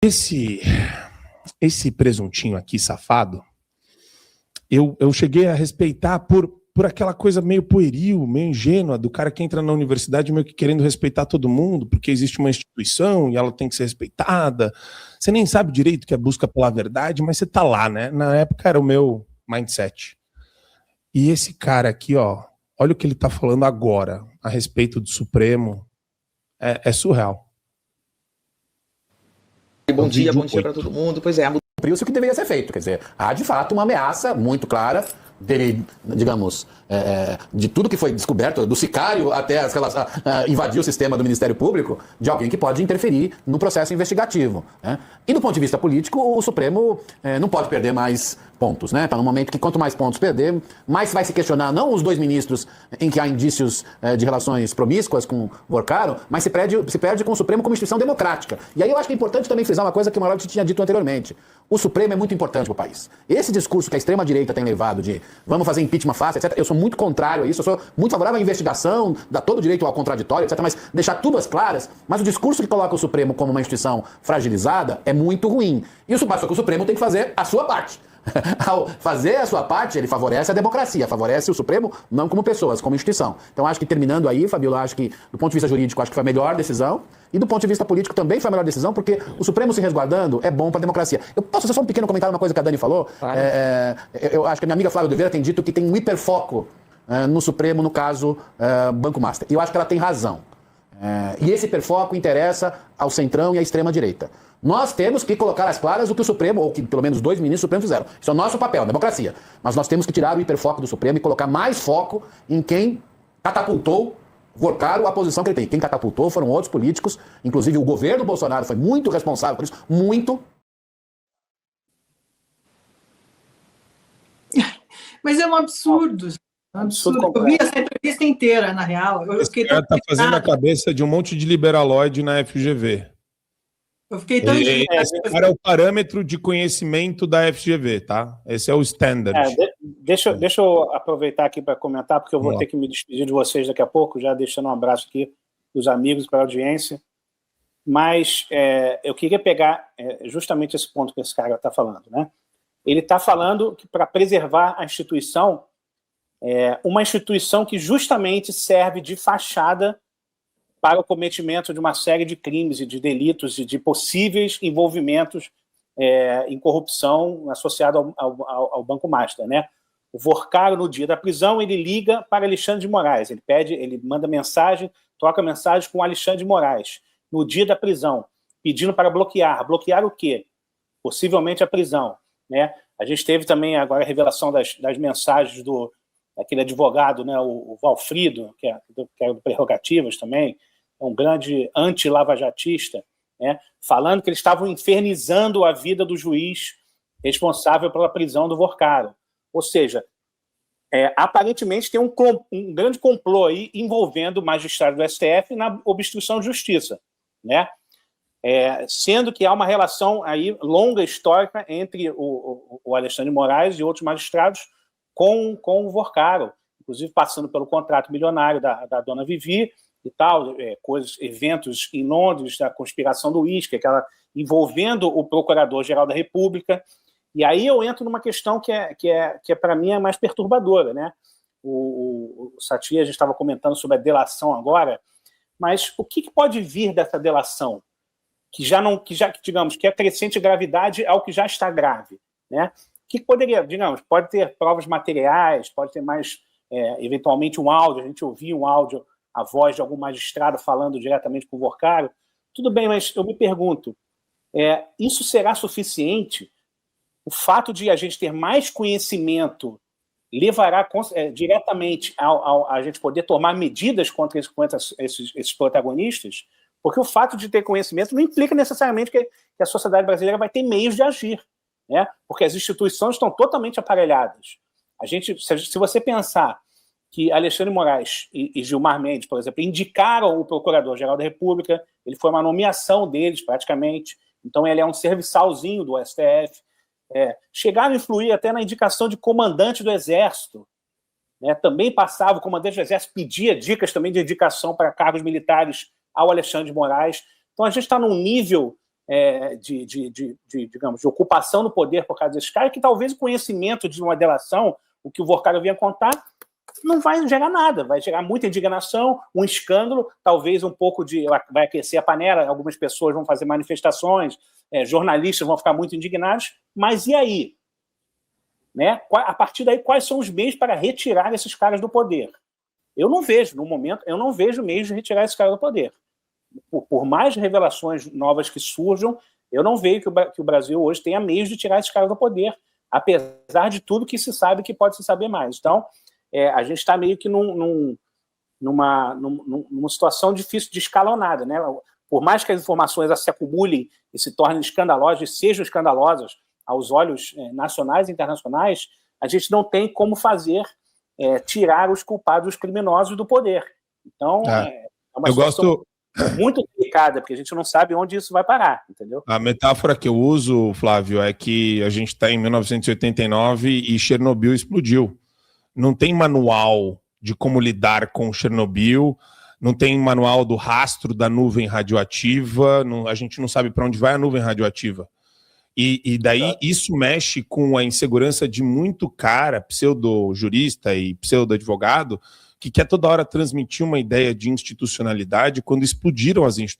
Esse presuntinho aqui, safado, eu cheguei a respeitar por aquela coisa meio pueril, meio ingênua, do cara que entra na universidade meio que querendo respeitar todo mundo, porque existe uma instituição e ela tem que ser respeitada. Você nem sabe direito que é busca pela verdade, mas você tá lá, né? Na época era o meu mindset. E esse cara aqui, ó, olha o que ele tá falando agora a respeito do Supremo. É surreal. Bom dia para todo mundo. Pois é, cumpriu-se o que deveria ser feito. Quer dizer, há de fato uma ameaça muito clara dele, digamos, de tudo que foi descoberto, do sicário até invadir o sistema do Ministério Público, de alguém que pode interferir no processo investigativo, né? E do ponto de vista político, o Supremo não pode perder mais pontos, né? Está num momento que quanto mais pontos perder, mais vai se questionar não os dois ministros em que há indícios de relações promíscuas com Vorcaro, mas se perde com o Supremo como instituição democrática. E aí eu acho que é importante também frisar uma coisa que o Malott tinha dito anteriormente. O Supremo é muito importante para o país. Esse discurso que a extrema-direita tem levado de vamos fazer impeachment fácil, etc., eu sou muito contrário a isso, eu sou muito favorável à investigação, dá todo o direito ao contraditório, etc., mas deixar tudo às claras, mas o discurso que coloca o Supremo como uma instituição fragilizada é muito ruim. E isso basta que o Supremo tem que fazer a sua parte. Ao fazer a sua parte, ele favorece a democracia, favorece o Supremo não como pessoas, como instituição. Então acho que terminando aí, Fabíola, acho que do ponto de vista jurídico, acho que foi a melhor decisão, e do ponto de vista político também foi a melhor decisão, porque o Supremo se resguardando é bom para a democracia. Eu posso fazer só um pequeno comentário, uma coisa que a Dani falou? Claro. Eu acho que a minha amiga Flávia Oliveira tem dito que tem um hiperfoco no Supremo, no caso Banco Master. E eu acho que ela tem razão. E esse hiperfoco interessa ao centrão e à extrema-direita. Nós temos que colocar às claras o que o Supremo, ou que pelo menos 2 ministros do Supremo fizeram. Isso é o nosso papel, democracia. Mas nós temos que tirar o hiperfoco do Supremo e colocar mais foco em quem catapultou Vorcaro a posição que ele tem. Quem catapultou foram outros políticos, inclusive o governo Bolsonaro foi muito responsável por isso, muito. Mas é um absurdo. É um absurdo. Eu vi essa entrevista inteira, na real. Esse cara tá fazendo a cabeça de um monte de liberaloide na FGV. Eu fiquei tão... Esse cara é o parâmetro de conhecimento da FGV, tá? Esse é o standard. Deixa eu aproveitar aqui para comentar, porque eu vou ter que me despedir de vocês daqui a pouco, já deixando um abraço aqui dos amigos, para a audiência. Mas eu queria pegar justamente esse ponto que esse cara está falando, né? Ele está falando que para preservar a instituição, uma instituição que justamente serve de fachada para o cometimento de uma série de crimes e de delitos e de possíveis envolvimentos em corrupção associado ao Banco Master, né? O Vorcaro, no dia da prisão, ele liga para Alexandre de Moraes, ele manda mensagem, troca mensagens com Alexandre de Moraes, no dia da prisão, pedindo para bloquear. Bloquear o quê? Possivelmente a prisão, né? A gente teve também agora a revelação das mensagens daquele advogado, né, o Valfrido, que é do Prerrogativas também, é um grande anti-lavajatista, né, falando que eles estavam infernizando a vida do juiz responsável pela prisão do Vorcaro. Ou seja, aparentemente tem um grande complô aí envolvendo o magistrado do STF na obstrução de justiça, né? Sendo que há uma relação aí longa, histórica, entre o Alexandre de Moraes e outros magistrados com o Vorcaro, inclusive passando pelo contrato milionário da dona Vivi e tal, eventos em Londres, da conspiração do uísque, envolvendo o Procurador-Geral da República. E aí eu entro numa questão que para mim é mais perturbadora, né? O Satir, a gente estava comentando sobre a delação agora, mas o que pode vir dessa delação? Que digamos, que é crescente gravidade ao que já está grave, né? Que poderia, digamos, pode ter provas materiais, pode ter mais, eventualmente, um áudio, a gente ouvir um áudio, a voz de algum magistrado falando diretamente com o Vorcaro, tudo bem, mas eu me pergunto, isso será suficiente? O fato de a gente ter mais conhecimento levará diretamente a gente poder tomar medidas contra esses protagonistas? Porque o fato de ter conhecimento não implica necessariamente que a sociedade brasileira vai ter meios de agir, né? Porque as instituições estão totalmente aparelhadas. Se você pensar que Alexandre de Moraes e Gilmar Mendes, por exemplo, indicaram o Procurador-Geral da República, ele foi uma nomeação deles, praticamente, então ele é um serviçalzinho do STF, chegaram a influir até na indicação de comandante do Exército, né? Também passava, o comandante do Exército pedia dicas também de indicação para cargos militares ao Alexandre de Moraes. Então a gente está num nível digamos, de ocupação do poder por causa desses caras, que talvez o conhecimento de uma delação, o que o Vorkala vinha contar, não vai gerar nada, vai gerar muita indignação, um escândalo, talvez um pouco vai aquecer a panela, algumas pessoas vão fazer manifestações, jornalistas vão ficar muito indignados, mas e aí? Né? A partir daí, quais são os meios para retirar esses caras do poder? Eu não vejo, no momento, meios de retirar esses caras do poder. Por mais revelações novas que surjam, eu não vejo que o Brasil hoje tenha meios de tirar esses caras do poder, apesar de tudo que se sabe que pode se saber mais. Então, a gente está meio que numa situação difícil de escalonada, né? Por mais que as informações se acumulem e se tornem escandalosas, e sejam escandalosas aos olhos nacionais e internacionais, a gente não tem como fazer tirar os culpados, os criminosos do poder. Então, é uma situação muito delicada, porque a gente não sabe onde isso vai parar, entendeu? A metáfora que eu uso, Flávio, é que a gente está em 1989 e Chernobyl explodiu. Não tem manual de como lidar com Chernobyl, não tem manual do rastro da nuvem radioativa, a gente não sabe para onde vai a nuvem radioativa. E daí isso mexe com a insegurança de muito cara, pseudo-jurista e pseudo-advogado, que quer toda hora transmitir uma ideia de institucionalidade quando explodiram as instituições.